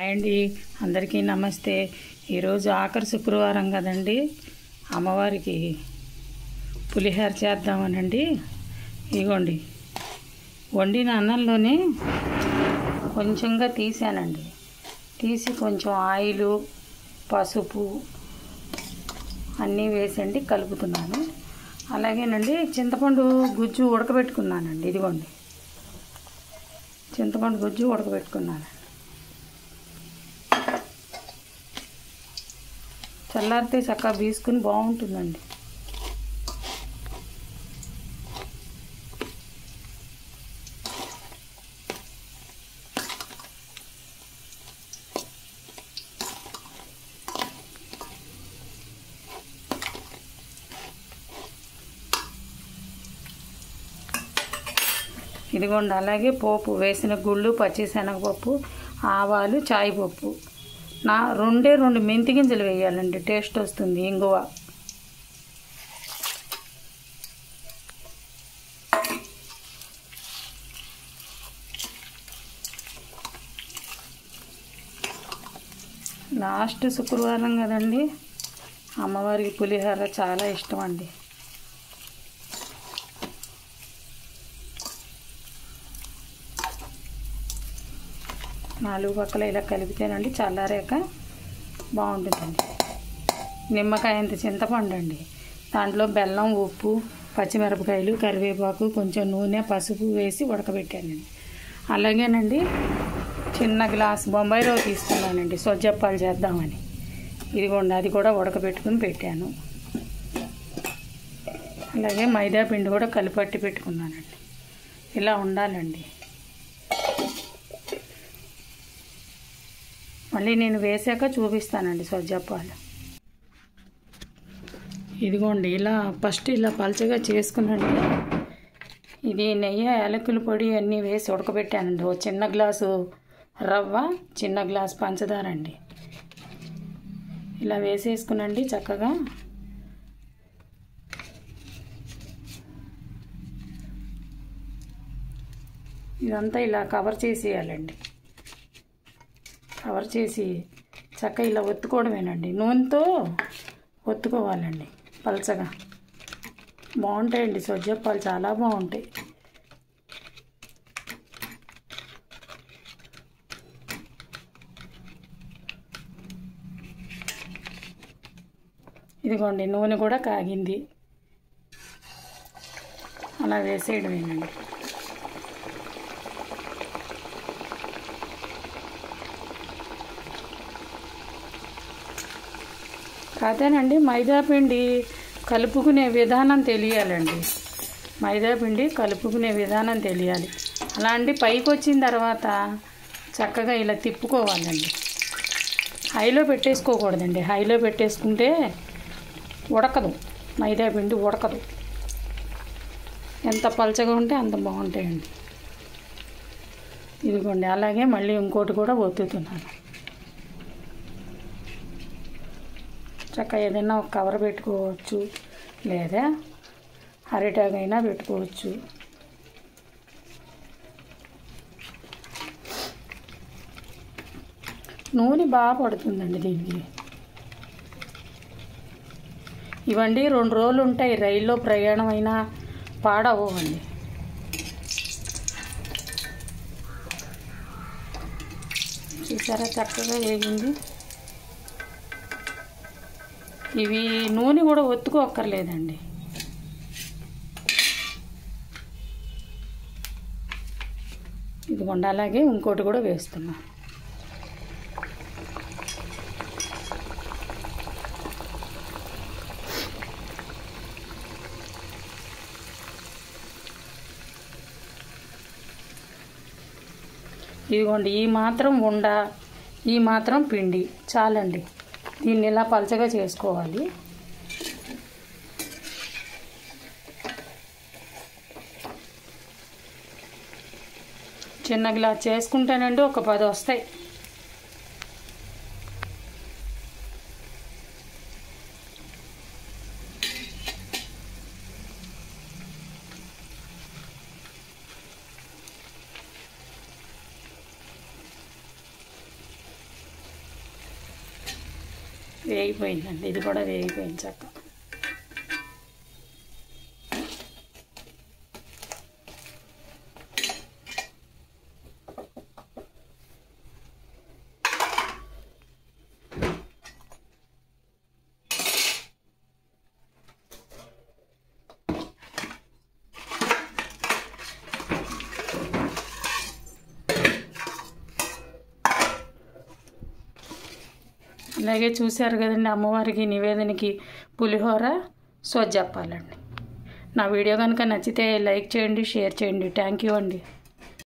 అండి అందరికీ నమస్తే. ఈరోజు ఆఖరి శుక్రవారం కదండి, అమ్మవారికి పులిహోర చేద్దామనండి. ఇగోండి, వండిన అన్నంలోనే కొంచెంగా తీసానండి. తీసి కొంచెం ఆయిలు, పసుపు అన్నీ వేసండి కలుపుతున్నాను. అలాగేనండి చింతపండు గుజ్జు ఉడకబెట్టుకున్నానండి. ఇదిగోండి, చింతపండు గుజ్జు ఉడకబెట్టుకున్నాను. చల్లారితే చక్కగా బీసుకుని బాగుంటుందండి. ఇదిగోండి, అలాగే పోపు వేసిన గుళ్ళు, పచ్చిశనగపప్పు, ఆవాలు, చాయ్ పప్పు, రెండు మెంతి గింజలు వేయాలండి, టేస్ట్ వస్తుంది. ఇంగువ, లాస్ట్ శుక్రవారం కదండి, అమ్మవారికి పులిహోర చాలా ఇష్టం అండి. నాలుగు పక్కల ఇలా కలిపితేనండి చల్లారాక బాగుంటుందండి. నిమ్మకాయ అంత చింతపండు అండి, దాంట్లో బెల్లం, ఉప్పు, పచ్చిమిరపకాయలు, కరివేపాకు, కొంచెం నూనె, పసుపు వేసి ఉడకబెట్టానండి. అలాగేనండి చిన్న గ్లాస్ బొంబాయి రవ్వ తీసుకున్నానండి, సొజ్జప్పాలు చేద్దామని. ఇదిగోండి, అది కూడా ఉడకబెట్టుకుని పెట్టాను. అలాగే మైదా పిండి కూడా కలిపట్టి పెట్టుకున్నానండి. ఇలా ఉండాలండి. మళ్ళీ నేను వేసాక చూపిస్తానండి సొజ్జప్పాలు. ఇదిగోండి, ఇలా ఫస్ట్ ఇలా పలచగా చేసుకునండి. ఇది నెయ్యి, యాలకుల పొడి అన్నీ వేసి ఉడకబెట్టానండి. ఓ చిన్న గ్లాసు రవ్వ, చిన్న గ్లాసు పంచదార అండి. ఇలా వేసేసుకునండి చక్కగా. ఇదంతా ఇలా కవర్ చేసేయాలండి. కవర్ చేసి చక్కగా ఇలా ఒత్తుకోవడమేనండి. నూనెతో ఒత్తుకోవాలండి పలచగా. బాగుంటాయండి సొజ్జప్పాలు, చాలా బాగుంటాయి. ఇదిగోండి, నూనె కూడా కాగింది. అలా వేసేయడమేనండి. కాదేనండి, మైదాపిండి కలుపుకునే విధానం తెలియాలండి. మైదాపిండి కలుపుకునే విధానం తెలియాలి. అలాంటి పైకి వచ్చిన తర్వాత చక్కగా ఇలా తిప్పుకోవాలండి. హైలో పెట్టేసుకోకూడదండి. హైలో పెట్టేసుకుంటే ఉడకదు, మైదాపిండి ఉడకదు. ఎంత పలచగా ఉంటే అంత బాగుంటాయండి. ఇదిగోండి, అలాగే మళ్ళీ ఇంకోటి కూడా ఒత్తుతున్నాను. చక్కగా ఏదైనా ఒక కవర్ పెట్టుకోవచ్చు, లేదా అరిటాగైనా పెట్టుకోవచ్చు. నూనె బాగా పడుతుందండి దీనికి. ఇవండి 2 రోజులు ఉంటాయి. రైల్లో ప్రయాణం అయినా పాడవ్వండి. చూసారా చక్కగా వేగింది. ఇవి నూనె కూడా ఒత్తుకోక్కర్లేదండి. ఇదిగోండి, అలాగే ఇంకోటి కూడా వేస్తున్నా. ఇదిగోండి, ఈ మాత్రం ఉండ, ఈ మాత్రం పిండి చాలండి. దీన్ని ఇలా పలచగా చేసుకోవాలి. చిన్న గ్లాస్ చేసుకుంటానండి, ఒక 10 వస్తాయి. వేగిపోయిందండి, ఇది కూడా వేగిపోయింది చక్క. అలాగే చూశారు కదండి, అమ్మవారికి నివేదనకి పులిహోర సోజ్ చెప్పాలండి. నా వీడియో కనుక నచ్చితే లైక్ చేయండి, షేర్ చేయండి. థ్యాంక్ యూ అండి.